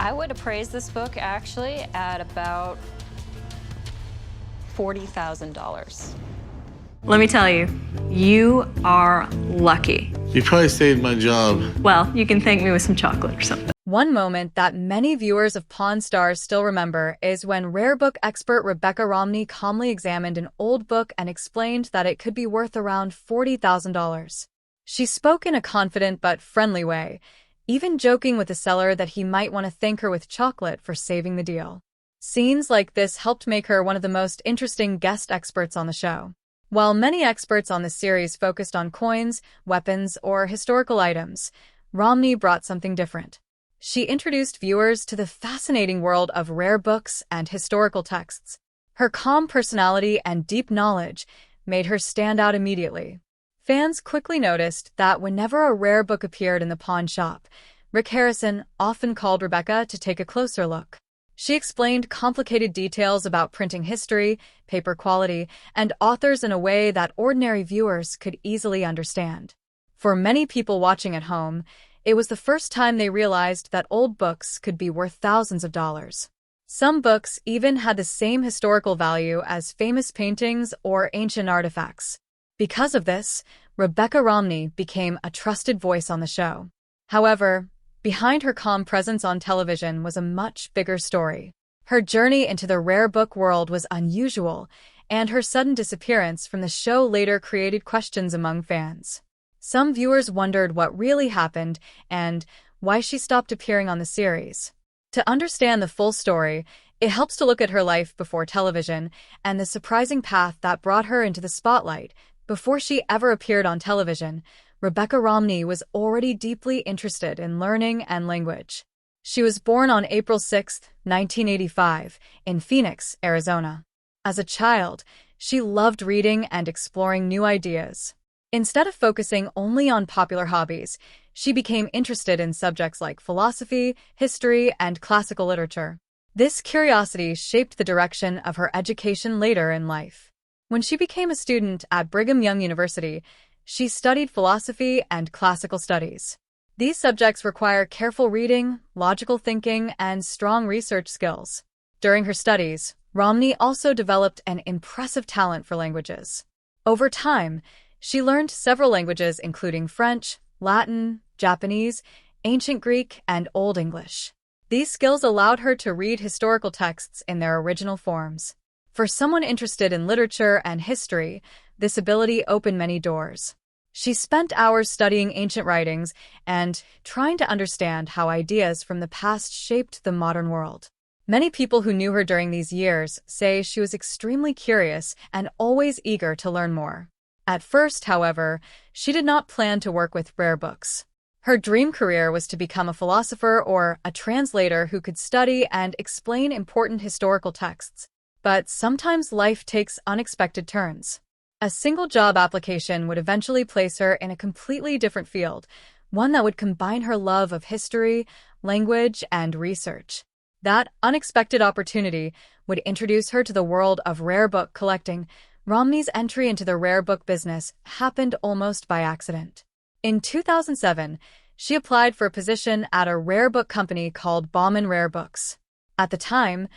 I would appraise this book actually at about $40,000. Let me tell you, you are lucky. You probably saved my job. Well, you can thank me with some chocolate or something. One moment that many viewers of Pawn Stars still remember is when rare book expert Rebecca Romney calmly examined an old book and explained that it could be worth around $40,000. She spoke in a confident but friendly way, even joking with the seller that he might want to thank her with chocolate for saving the deal. Scenes like this helped make her one of the most interesting guest experts on the show. While many experts on the series focused on coins, weapons, or historical items, Romney brought something different. She introduced viewers to the fascinating world of rare books and historical texts. Her calm personality and deep knowledge made her stand out immediately. Fans quickly noticed that whenever a rare book appeared in the pawn shop, Rick Harrison often called Rebecca to take a closer look. She explained complicated details about printing history, paper quality, and authors in a way that ordinary viewers could easily understand. For many people watching at home, it was the first time they realized that old books could be worth thousands of dollars. Some books even had the same historical value as famous paintings or ancient artifacts. Because of this, Rebecca Romney became a trusted voice on the show. However, behind her calm presence on television was a much bigger story. Her journey into the rare book world was unusual, and her sudden disappearance from the show later created questions among fans. Some viewers wondered what really happened and why she stopped appearing on the series. To understand the full story, it helps to look at her life before television and the surprising path that brought her into the spotlight. Before she ever appeared on television, Rebecca Romney was already deeply interested in learning and language. She was born on April 6, 1985, in Phoenix, Arizona. As a child, she loved reading and exploring new ideas. Instead of focusing only on popular hobbies, she became interested in subjects like philosophy, history, and classical literature. This curiosity shaped the direction of her education later in life. When she became a student at Brigham Young University, she studied philosophy and classical studies. These subjects require careful reading, logical thinking, and strong research skills. During her studies, Romney also developed an impressive talent for languages. Over time, she learned several languages including French, Latin, Japanese, Ancient Greek, and Old English. These skills allowed her to read historical texts in their original forms. For someone interested in literature and history, this ability opened many doors. She spent hours studying ancient writings and trying to understand how ideas from the past shaped the modern world. Many people who knew her during these years say she was extremely curious and always eager to learn more. At first, however, she did not plan to work with rare books. Her dream career was to become a philosopher or a translator who could study and explain important historical texts. But sometimes life takes unexpected turns. A single job application would eventually place her in a completely different field, one that would combine her love of history, language, and research. That unexpected opportunity would introduce her to the world of rare book collecting. Romney's entry into the rare book business happened almost by accident. In 2007, she applied for a position at a rare book company called Bauman Rare Books. At the time,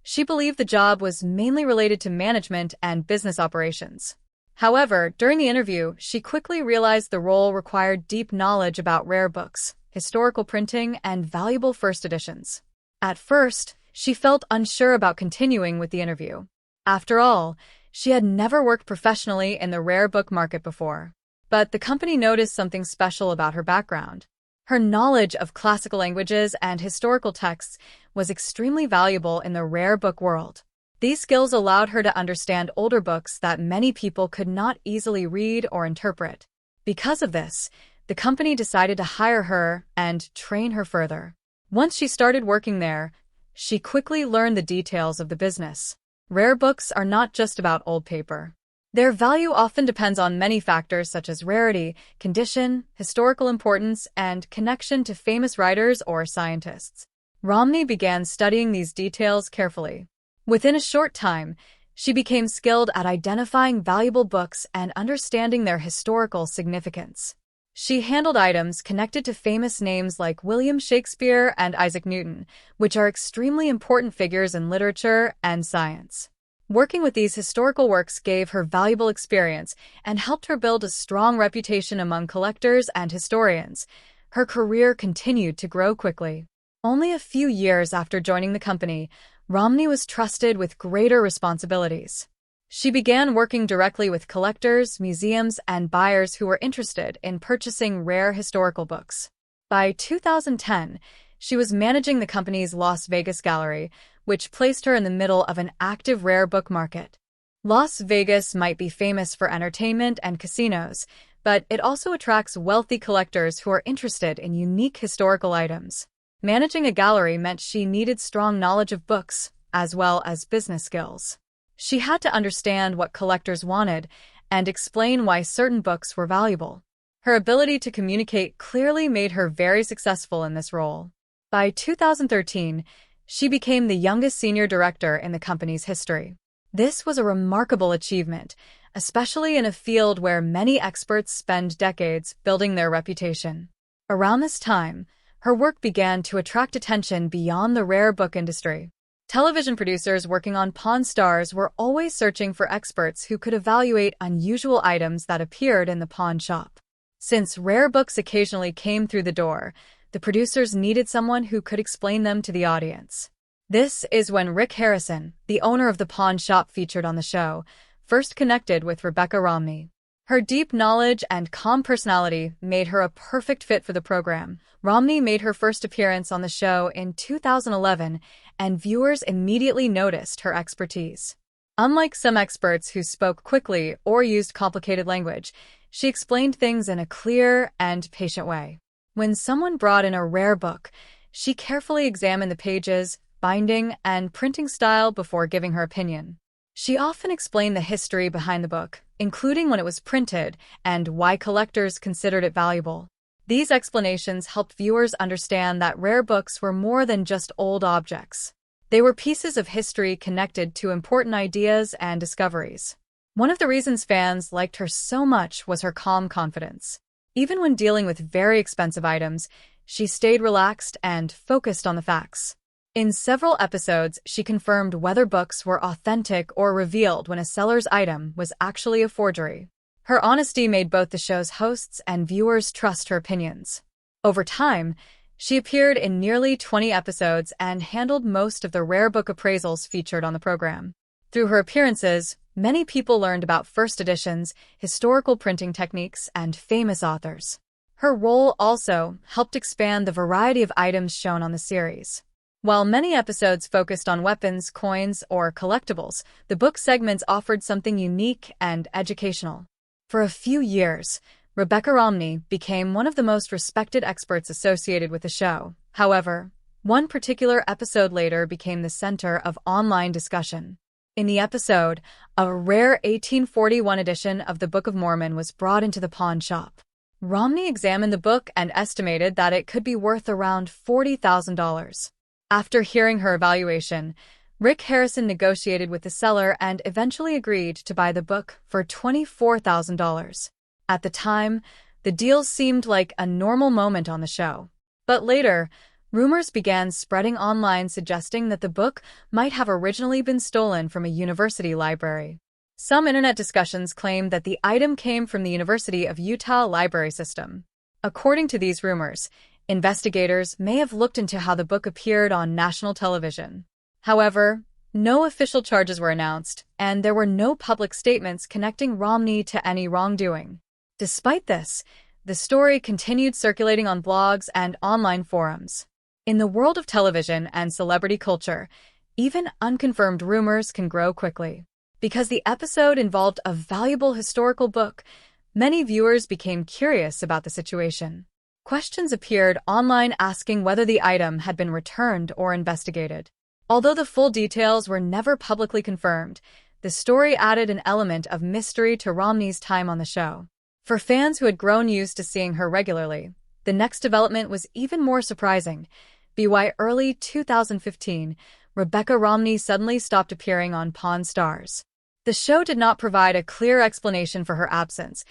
she believed the job was mainly related to management and business operations. However, during the interview, she quickly realized the role required deep knowledge about rare books, historical printing, and valuable first editions. At first, she felt unsure about continuing with the interview. After all, she had never worked professionally in the rare book market before. But the company noticed something special about her background. Her knowledge of classical languages and historical texts was extremely valuable in the rare book world. These skills allowed her to understand older books that many people could not easily read or interpret. Because of this, the company decided to hire her and train her further. Once she started working there, she quickly learned the details of the business. Rare books are not just about old paper. Their value often depends on many factors such as rarity, condition, historical importance, and connection to famous writers or scientists. Romney began studying these details carefully. Within a short time, she became skilled at identifying valuable books and understanding their historical significance. She handled items connected to famous names like William Shakespeare and Isaac Newton, which are extremely important figures in literature and science. Working with these historical works gave her valuable experience and helped her build a strong reputation among collectors and historians. Her career continued to grow quickly. Only a few years after joining the company, Romney was trusted with greater responsibilities. She began working directly with collectors, museums, and buyers who were interested in purchasing rare historical books. By 2010, she was managing the company's Las Vegas gallery, which placed her in the middle of an active rare book market. Las Vegas might be famous for entertainment and casinos, but it also attracts wealthy collectors who are interested in unique historical items. Managing a gallery meant she needed strong knowledge of books, as well as business skills. She had to understand what collectors wanted and explain why certain books were valuable. Her ability to communicate clearly made her very successful in this role. By 2013, she became the youngest senior director in the company's history. This was a remarkable achievement, especially in a field where many experts spend decades building their reputation. Around this time, her work began to attract attention beyond the rare book industry. Television producers working on Pawn Stars were always searching for experts who could evaluate unusual items that appeared in the pawn shop. Since rare books occasionally came through the door, the producers needed someone who could explain them to the audience. This is when Rick Harrison, the owner of the pawn shop featured on the show, first connected with Rebecca Romney. Her deep knowledge and calm personality made her a perfect fit for the program. Romney made her first appearance on the show in 2011, and viewers immediately noticed her expertise. Unlike some experts who spoke quickly or used complicated language, she explained things in a clear and patient way. When someone brought in a rare book, she carefully examined the pages, binding, and printing style before giving her opinion. She often explained the history behind the book, including when it was printed and why collectors considered it valuable. These explanations helped viewers understand that rare books were more than just old objects. They were pieces of history connected to important ideas and discoveries. One of the reasons fans liked her so much was her calm confidence. Even when dealing with very expensive items, she stayed relaxed and focused on the facts. In several episodes, she confirmed whether books were authentic or revealed when a seller's item was actually a forgery. Her honesty made both the show's hosts and viewers trust her opinions. Over time, she appeared in nearly 20 episodes and handled most of the rare book appraisals featured on the program. Through her appearances, many people learned about first editions, historical printing techniques, and famous authors. Her role also helped expand the variety of items shown on the series. While many episodes focused on weapons, coins, or collectibles, the book segments offered something unique and educational. For a few years, Rebecca Romney became one of the most respected experts associated with the show. However, one particular episode later became the center of online discussion. In the episode, a rare 1841 edition of the Book of Mormon was brought into the pawn shop. Romney examined the book and estimated that it could be worth around $40,000. After hearing her evaluation, Rick Harrison negotiated with the seller and eventually agreed to buy the book for $24,000. At the time, the deal seemed like a normal moment on the show. But later, rumors began spreading online suggesting that the book might have originally been stolen from a university library. Some internet discussions claimed that the item came from the University of Utah library system. According to these rumors, investigators may have looked into how the book appeared on national television. However, no official charges were announced, and there were no public statements connecting Romney to any wrongdoing. Despite this, the story continued circulating on blogs and online forums. In the world of television and celebrity culture, even unconfirmed rumors can grow quickly. Because the episode involved a valuable historical book, many viewers became curious about the situation. Questions appeared online asking whether the item had been returned or investigated. Although the full details were never publicly confirmed, the story added an element of mystery to Romney's time on the show. For fans who had grown used to seeing her regularly, the next development was even more surprising. By early 2015, Rebecca Romney suddenly stopped appearing on Pawn Stars. The show did not provide a clear explanation for her absence,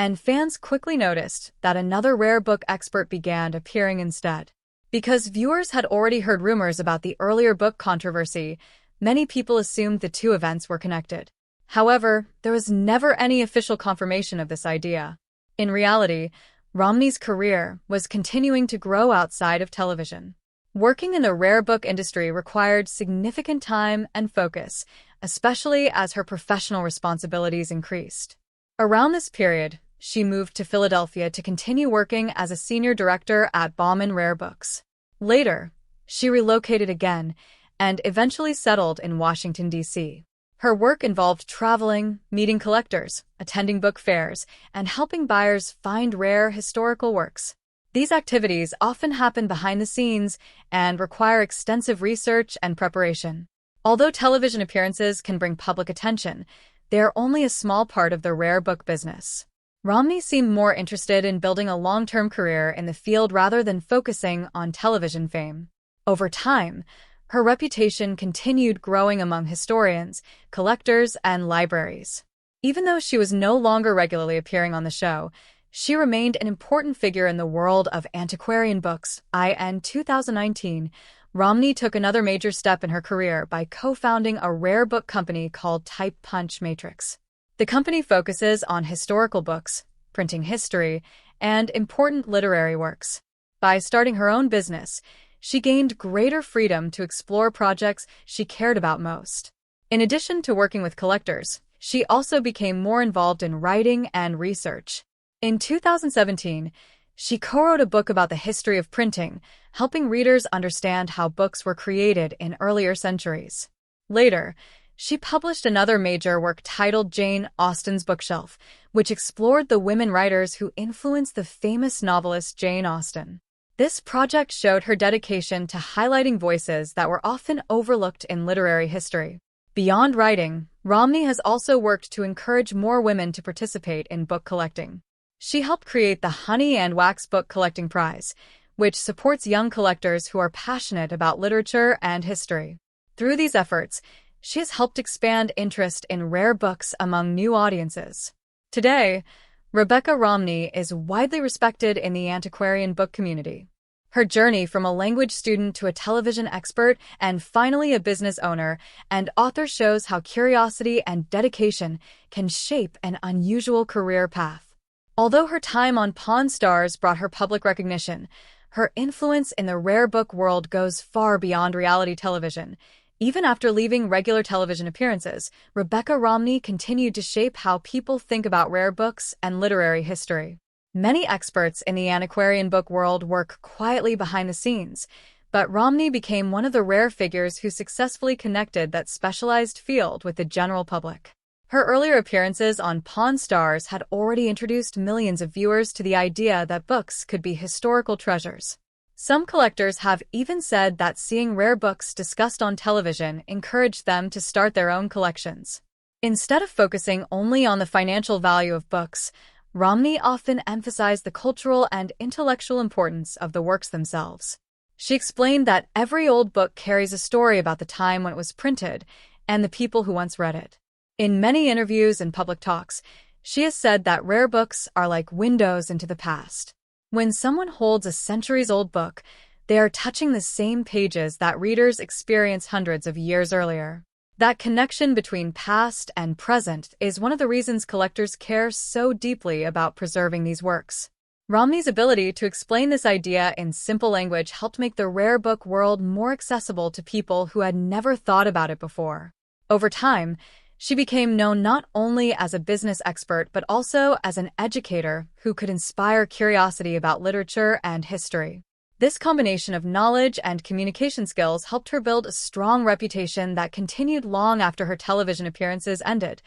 and fans quickly noticed that another rare book expert began appearing instead. Because viewers had already heard rumors about the earlier book controversy, many people assumed the two events were connected. However, there was never any official confirmation of this idea. In reality, Romney's career was continuing to grow outside of television. Working in the rare book industry required significant time and focus, especially as her professional responsibilities increased. Around this period, she moved to Philadelphia to continue working as a senior director at Bauman Rare Books. Later, she relocated again and eventually settled in Washington, D.C. Her work involved traveling, meeting collectors, attending book fairs, and helping buyers find rare historical works. These activities often happen behind the scenes and require extensive research and preparation. Although television appearances can bring public attention, they are only a small part of the rare book business. Romney seemed more interested in building a long-term career in the field rather than focusing on television fame. Over time, her reputation continued growing among historians, collectors, and libraries. Even though she was no longer regularly appearing on the show, she remained an important figure in the world of antiquarian books. In 2019, Romney took another major step in her career by co-founding a rare book company called Type Punch Matrix. The company focuses on historical books, printing history, and important literary works. By starting her own business, she gained greater freedom to explore projects she cared about most. In addition to working with collectors, she also became more involved in writing and research. In 2017, she co-wrote a book about the history of printing, helping readers understand how books were created in earlier centuries. Later, she published another major work titled Jane Austen's Bookshelf, which explored the women writers who influenced the famous novelist Jane Austen. This project showed her dedication to highlighting voices that were often overlooked in literary history. Beyond writing, Romney has also worked to encourage more women to participate in book collecting. She helped create the Honey and Wax Book Collecting Prize, which supports young collectors who are passionate about literature and history. Through these efforts, she has helped expand interest in rare books among new audiences. Today, Rebecca Romney is widely respected in the antiquarian book community. Her journey from a language student to a television expert and finally a business owner and author shows how curiosity and dedication can shape an unusual career path. Although her time on Pawn Stars brought her public recognition, her influence in the rare book world goes far beyond reality television. Even after leaving regular television appearances, Rebecca Romney continued to shape how people think about rare books and literary history. Many experts in the antiquarian book world work quietly behind the scenes, but Romney became one of the rare figures who successfully connected that specialized field with the general public. Her earlier appearances on Pawn Stars had already introduced millions of viewers to the idea that books could be historical treasures. Some collectors have even said that seeing rare books discussed on television encouraged them to start their own collections. Instead of focusing only on the financial value of books, Romney often emphasized the cultural and intellectual importance of the works themselves. She explained that every old book carries a story about the time when it was printed and the people who once read it. In many interviews and public talks, she has said that rare books are like windows into the past. When someone holds a centuries-old book, they are touching the same pages that readers experienced hundreds of years earlier. That connection between past and present is one of the reasons collectors care so deeply about preserving these works. Romney's ability to explain this idea in simple language helped make the rare book world more accessible to people who had never thought about it before. Over time, she became known not only as a business expert but also as an educator who could inspire curiosity about literature and history. This combination of knowledge and communication skills helped her build a strong reputation that continued long after her television appearances ended.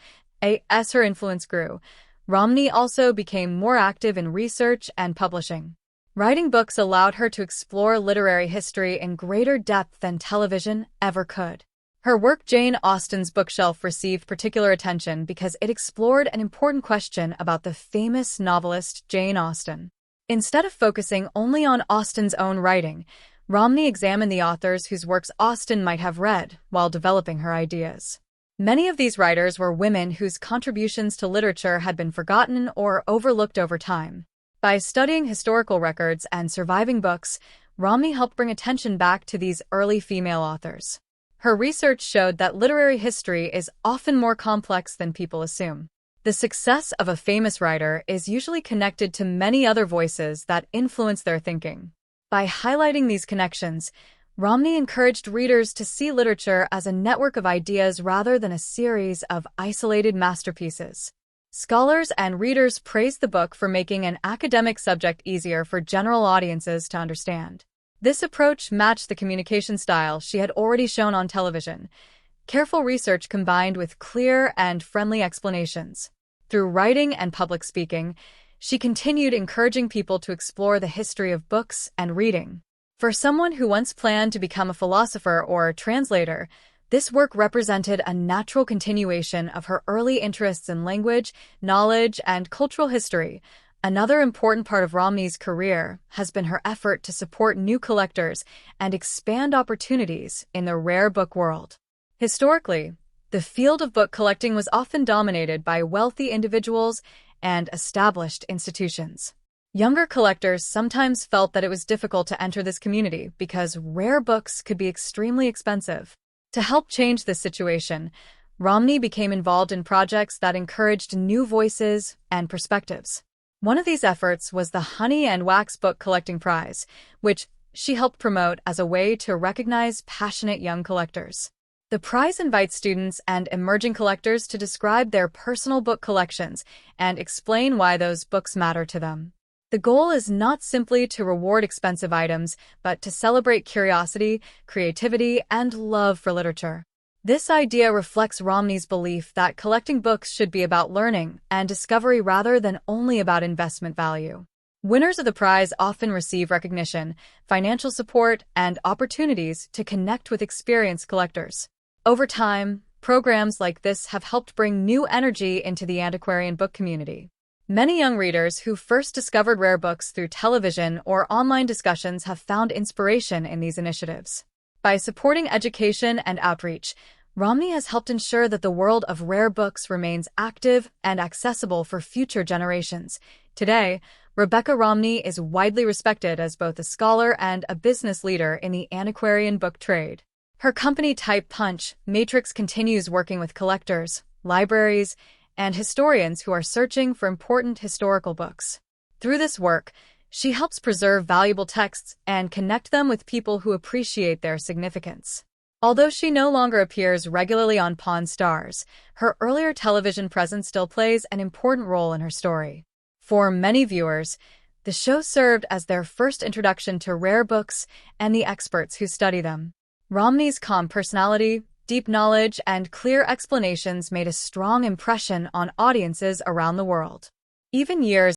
As her influence grew, Romney also became more active in research and publishing. Writing books allowed her to explore literary history in greater depth than television ever could. Her work Jane Austen's Bookshelf received particular attention because it explored an important question about the famous novelist Jane Austen. Instead of focusing only on Austen's own writing, Romney examined the authors whose works Austen might have read while developing her ideas. Many of these writers were women whose contributions to literature had been forgotten or overlooked over time. By studying historical records and surviving books, Romney helped bring attention back to these early female authors. Her research showed that literary history is often more complex than people assume. The success of a famous writer is usually connected to many other voices that influence their thinking. By highlighting these connections, Romney encouraged readers to see literature as a network of ideas rather than a series of isolated masterpieces. Scholars and readers praised the book for making an academic subject easier for general audiences to understand. This approach matched the communication style she had already shown on television, careful research combined with clear and friendly explanations. Through writing and public speaking, she continued encouraging people to explore the history of books and reading. For someone who once planned to become a philosopher or translator, this work represented a natural continuation of her early interests in language, knowledge, and cultural history. Another important part of Romney's career has been her effort to support new collectors and expand opportunities in the rare book world. Historically, the field of book collecting was often dominated by wealthy individuals and established institutions. Younger collectors sometimes felt that it was difficult to enter this community because rare books could be extremely expensive. To help change this situation, Romney became involved in projects that encouraged new voices and perspectives. One of these efforts was the Honey and Wax Book Collecting Prize, which she helped promote as a way to recognize passionate young collectors. The prize invites students and emerging collectors to describe their personal book collections and explain why those books matter to them. The goal is not simply to reward expensive items, but to celebrate curiosity, creativity, and love for literature. This idea reflects Romney's belief that collecting books should be about learning and discovery rather than only about investment value. Winners of the prize often receive recognition, financial support, and opportunities to connect with experienced collectors. Over time, programs like this have helped bring new energy into the antiquarian book community. Many young readers who first discovered rare books through television or online discussions have found inspiration in these initiatives. By supporting education and outreach, Romney has helped ensure that the world of rare books remains active and accessible for future generations. Today, Rebecca Romney is widely respected as both a scholar and a business leader in the antiquarian book trade. Her company Type Punch Matrix continues working with collectors, libraries, and historians who are searching for important historical books. Through this work, she helps preserve valuable texts and connect them with people who appreciate their significance. Although she no longer appears regularly on Pawn Stars, her earlier television presence still plays an important role in her story. For many viewers, the show served as their first introduction to rare books and the experts who study them. Romney's calm personality, deep knowledge, and clear explanations made a strong impression on audiences around the world. Even years